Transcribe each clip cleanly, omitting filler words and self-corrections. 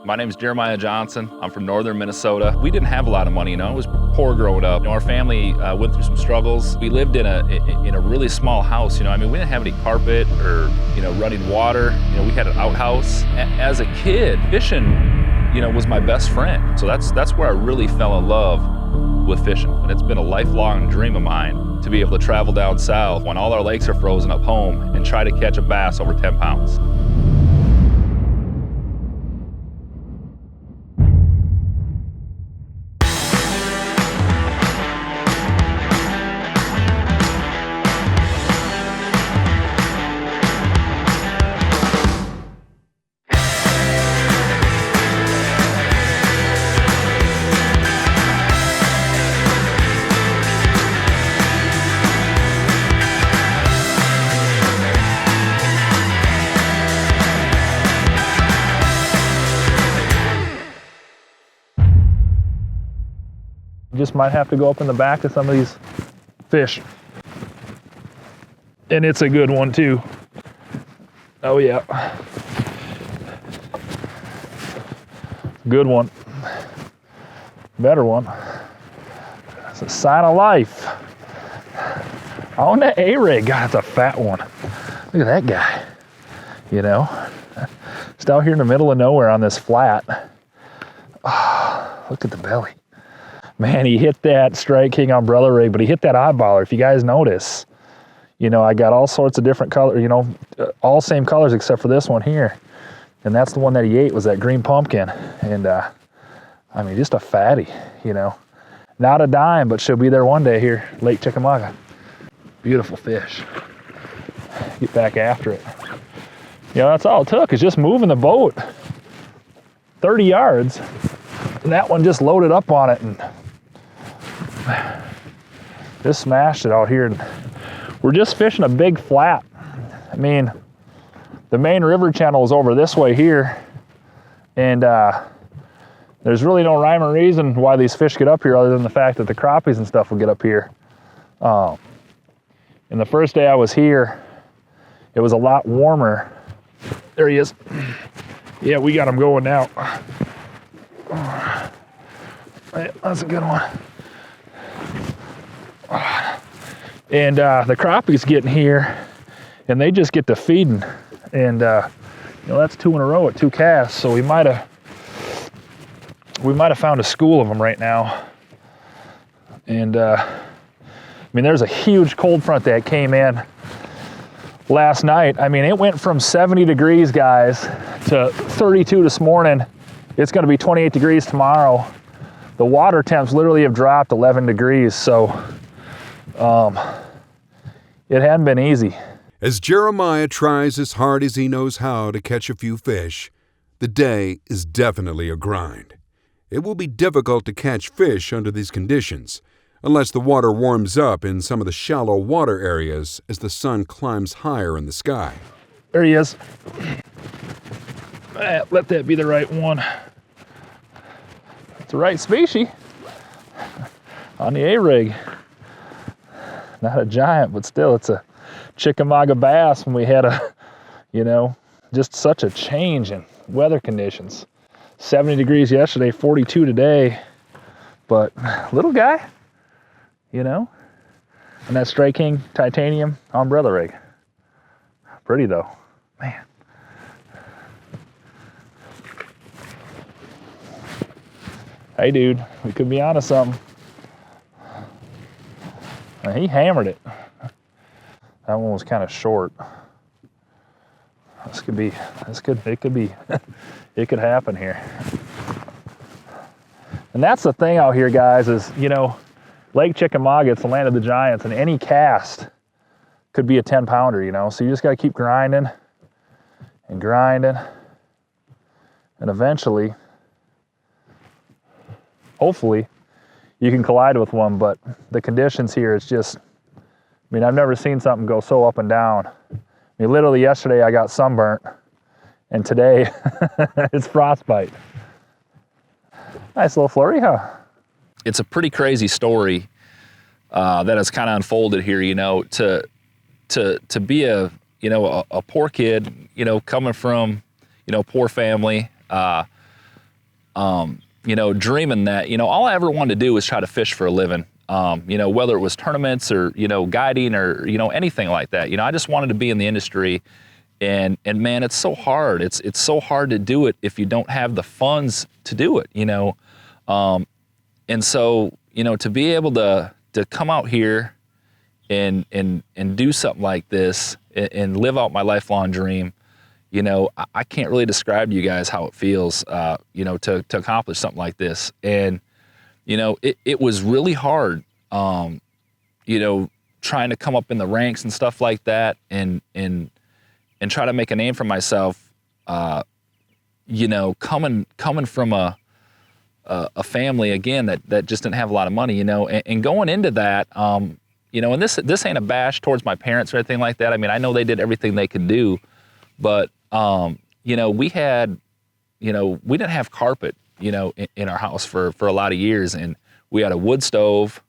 My name's Jeremiah Johnson. I'm from northern Minnesota. We didn't have a lot of money, I was poor growing up. Our family went through some struggles. We lived in a really small house. We didn't have any carpet or running water. We had an outhouse. As a kid, fishing, was my best friend. So that's where I really fell in love with fishing. And it's been a lifelong dream of mine to be able to travel down south when all our lakes are frozen up home and try to catch a bass over 10 pounds. You just might have to go up in the back of some of these fish. And it's a good one too. Oh yeah. Good one. Better one. It's a sign of life. On the A-rig. God, that's a fat one. Look at that guy. Just out here in the middle of nowhere on this flat. Oh, look at the belly. Man, he hit that Strike King umbrella rig, but he hit that eyeballer. If you guys notice, I got all sorts of different colors, all same colors except for this one here. And that's the one that he ate, was that green pumpkin. And just a fatty, Not a dime, but she'll be there one day here, Lake Chickamauga. Beautiful fish. Get back after it. That's all it took, is just moving the boat 30 yards. And that one just loaded up on it and just smashed it out here. And we're just fishing a big flat. The main river channel is over this way here. And there's really no rhyme or reason why these fish get up here other than the fact that the crappies and stuff will get up here. And the first day I was here, it was a lot warmer. There he is. Yeah, we got him going now. That's a good one. And the crappies get in here and they just get to feeding. And that's 2 in a row at 2 casts. So we might have found a school of them right now. And there's a huge cold front that came in last night. It went from 70 degrees, guys, to 32 this morning. It's going to be 28 degrees tomorrow. The water temps literally have dropped 11 degrees, so it hadn't been easy. As Jeremiah tries as hard as he knows how to catch a few fish, the day is definitely a grind. It will be difficult to catch fish under these conditions, unless the water warms up in some of the shallow water areas as the sun climbs higher in the sky. There he is. Let that be the right one. It's the right species on the A-rig. Not a giant, but still, it's a Chickamauga bass when we had just such a change in weather conditions. 70 degrees yesterday, 42 today, but little guy, and that Strike King titanium umbrella rig. Pretty though, man. Hey dude, we could be onto something. He hammered it. That one was kind of short. It could happen here. And that's the thing out here, guys, is, Lake Chickamauga, it's the land of the giants, and any cast could be a 10 pounder, so you just got to keep grinding and grinding, and eventually, hopefully, you can collide with one. But the conditions here, it's just, I've never seen something go so up and down. Literally yesterday I got sunburnt, and today it's frostbite. Nice little flurry, huh? It's a pretty crazy story that has kind of unfolded here, to be a poor kid, coming from, poor family, you know, dreaming that, you know, all I ever wanted to do was try to fish for a living. You know, whether it was tournaments or, you know, guiding or, you know, anything like that. You know, I just wanted to be in the industry. And man, it's so hard. It's so hard to do it if you don't have the funds to do it, you know. And so, you know, to be able to come out here and do something like this and live out my lifelong dream, you know, I can't really describe to you guys how it feels, you know, to accomplish something like this. And, you know, it was really hard, you know, trying to come up in the ranks and stuff like that and try to make a name for myself, you know, coming from a family, again, that just didn't have a lot of money, you know, and going into that, you know, and this ain't a bash towards my parents or anything like that. I mean, I know they did everything they could do, but, you know, we didn't have carpet, you know, in our house for a lot of years. And we had a wood stove,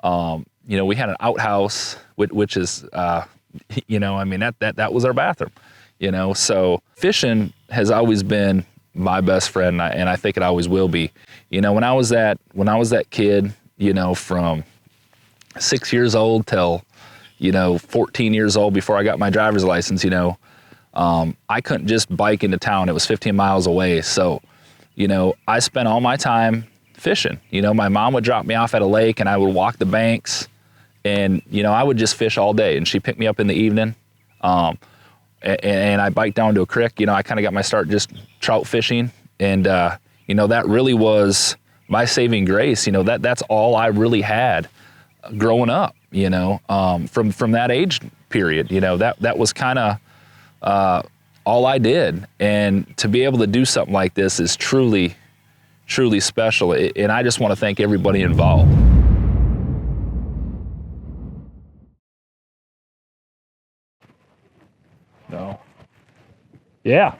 you know, we had an outhouse, which is, you know, I mean, that was our bathroom, you know. So fishing has always been my best friend, and I think it always will be. You know, when I was that kid, you know, from 6 years old till, you know, 14 years old before I got my driver's license, you know, I couldn't just bike into town. It was 15 miles away. So, you know, I spent all my time fishing. You know, my mom would drop me off at a lake and I would walk the banks, and, you know, I would just fish all day, and she'd pick me up in the evening. And I biked down to a creek. You know, I kind of got my start just trout fishing. And, you know, that really was my saving grace. You know, that's all I really had growing up, you know, from that age period. You know, that was kind of all I did. And to be able to do something like this is truly, truly special. And I just want to thank everybody involved. No. Yeah.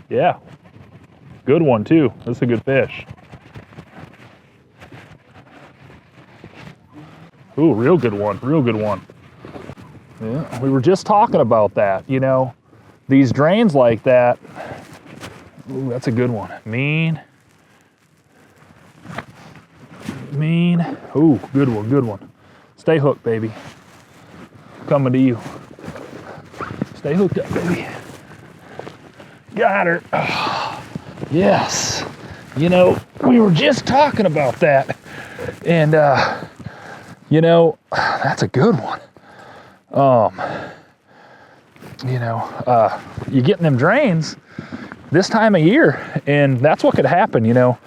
Yeah. Good one too. That's a good fish. Ooh, real good one. Real good one. Yeah, we were just talking about that. You know, these drains like that. Ooh, that's a good one. Mean. Ooh, good one. Good one. Stay hooked, baby. Coming to you. Stay hooked up, baby. Got her. Oh, yes. You know, we were just talking about that. And, you know, that's a good one. You know, you get in them drains this time of year, and that's what could happen, you know,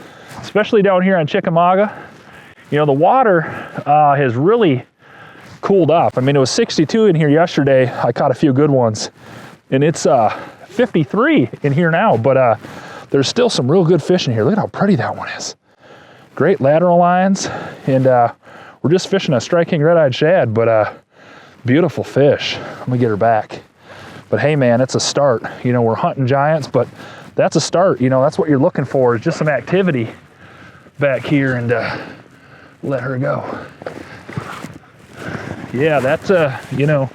especially down here on Chickamauga. You know, the water has really cooled off. I mean, it was 62 in here yesterday. I caught a few good ones, and it's 53 in here now, but there's still some real good fish in here. Look at how pretty that one is. Great lateral lines, and we're just fishing a Strike King red-eyed shad, but beautiful fish. I'm gonna get her back. But hey man, it's a start. You know, we're hunting giants, but that's a start. You know, that's what you're looking for, is just some activity back here, and let her go. Yeah, that's, you know,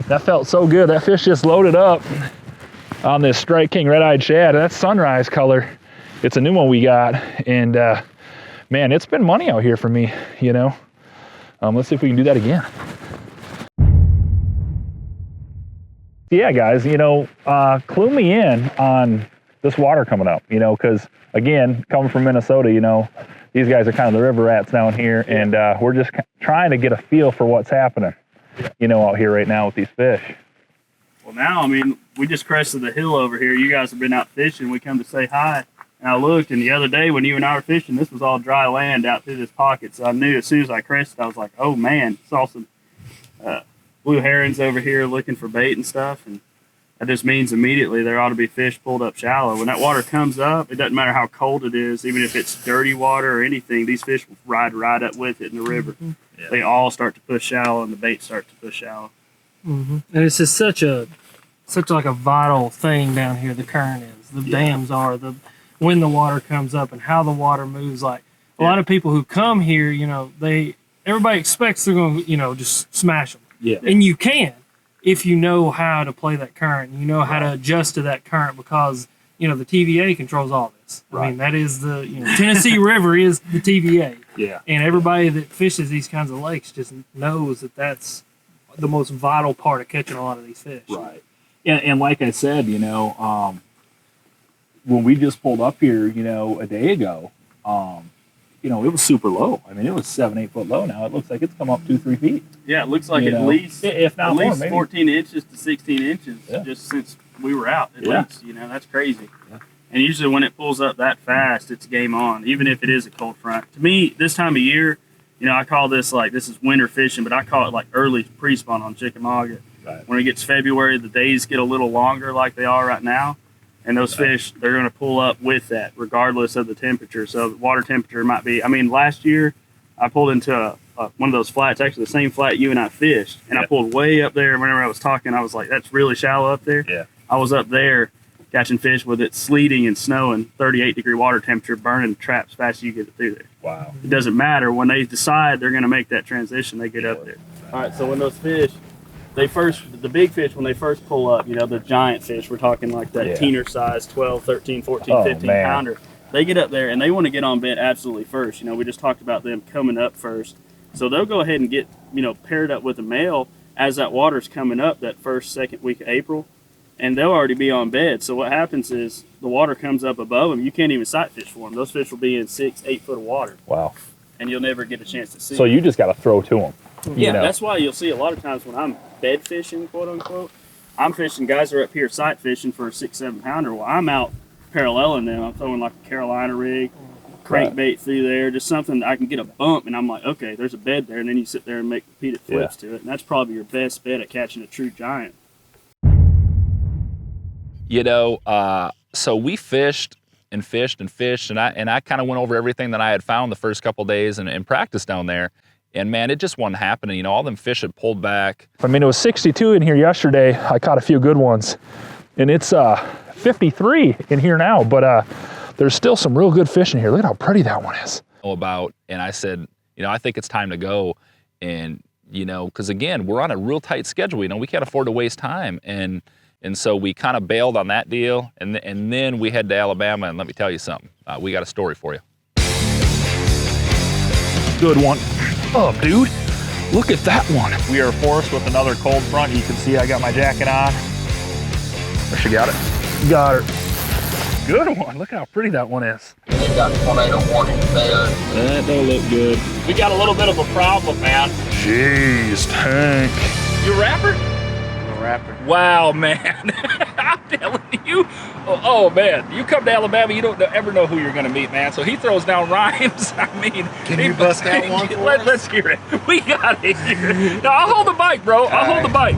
that felt so good. That fish just loaded up on this Strike King red-eyed shad. That's sunrise color. It's a new one we got. And man, it's been money out here for me, you know. Let's see if we can do that again. Yeah, guys, you know, clue me in on this water coming up, you know, because again, coming from Minnesota, you know, these guys are kind of the river rats down here, and we're just trying to get a feel for what's happening, you know, out here right now with these fish. Well, now, I mean, we just crested the hill over here. You guys have been out fishing. We come to say hi, and I looked, and the other day when you and I were fishing, this was all dry land out through this pocket. So I knew as soon as I crested, I was like, oh man, saw some blue herons over here looking for bait and stuff, and that just means immediately there ought to be fish pulled up shallow. When that water comes up, it doesn't matter how cold it is, even if it's dirty water or anything, these fish will ride right up with it in the river. Mm-hmm. Yeah. They all start to push shallow, and the bait starts to push shallow. Mm-hmm. And it's just such like a vital thing down here. The current is, the dams are, when the water comes up and how the water moves. Like a lot of people who come here, you know, everybody expects they're going to, you know, just smash them. Yeah. And you can, if you know how to play that current, you know how to adjust to that current, because you know, the TVA controls all this. I Right. mean, that is the, you know, Tennessee River is the TVA. Yeah. And everybody that fishes these kinds of lakes just knows that that's the most vital part of catching a lot of these fish. Right. And like I said, you know, when we just pulled up here, you know, a day ago, you know, it was super low. I mean, it was 7-8 foot low. Now it looks like it's come up 2-3 feet. Yeah, it looks like You at know, least if not at more, least maybe. 14 inches to 16 inches Yeah. just since we were out. At Yeah. least, you know, that's crazy. Yeah. And usually when it pulls up that fast, it's game on, even if it is a cold front. To me, this time of year, you know, I call this like this is winter fishing, but I call it like early pre-spawn on Chickamauga. Right. When it gets February, the days get a little longer like they are right now. And those fish, they're going to pull up with that, regardless of the temperature. So the water temperature might be. I mean, last year I pulled into one of those flats, actually the same flat you and I fished, and I pulled way up there. Whenever I was talking, I was like, "That's really shallow up there." Yeah. I was up there catching fish with it sleeting and snowing, 38-degree water temperature, burning traps fast as you get it through there. Wow. It doesn't matter when they decide they're going to make that transition. They get up there. All right. So when those fish. The big fish, when they first pull up, you know, the giant fish, we're talking like that Yeah. teener size, 12, 13, 14, Oh, 15 man. pounder. They get up there and they want to get on bed absolutely first. You know, we just talked about them coming up first. So they'll go ahead and get, you know, paired up with a male as that water's coming up that first, second week of April, and they'll already be on bed. So what happens is the water comes up above them. You can't even sight fish for them. Those fish will be in 6-8 foot of water, Wow. and you'll never get a chance to see So them. you just got to throw to them. Yeah, that's why you'll see a lot of times when I'm bed fishing, quote unquote, I'm fishing, guys are up here sight fishing for a 6-7 pounder. Well, I'm out paralleling them. I'm throwing like a Carolina rig, crankbait through there, just something that I can get a bump, and I'm like, okay, there's a bed there, and then you sit there and make repeated flips to it, and that's probably your best bet at catching a true giant. You know, so we fished and fished and fished, and I kind of went over everything that I had found the first couple days and practiced down there. And man, it just wasn't happening. You know, all them fish had pulled back. I mean, it was 62 in here yesterday. I caught a few good ones. And it's 53 in here now, but there's still some real good fish in here. Look at how pretty that one is. And I said, you know, I think it's time to go. And, you know, because again, we're on a real tight schedule. You know, we can't afford to waste time. And so we kind of bailed on that deal. And then we head to Alabama. And let me tell you something. We got a story for you. Good one. Oh, dude, look at that one. We are forced with another cold front. You can see I got my jacket on. There, she got it. Got her. Good one. Look how pretty that one is. They've got tornado warning there. That don't look good. We got a little bit of a problem, man. Jeez, Tank. You a rapper? Rapper. Wow, man. I'm telling you. Oh, man. You come to Alabama, you don't ever know who you're going to meet, man. So he throws down rhymes. I mean, Can you bust out one for us? Let's hear it. We got it here. No, I'll hold the mic, bro. I'll hold the mic.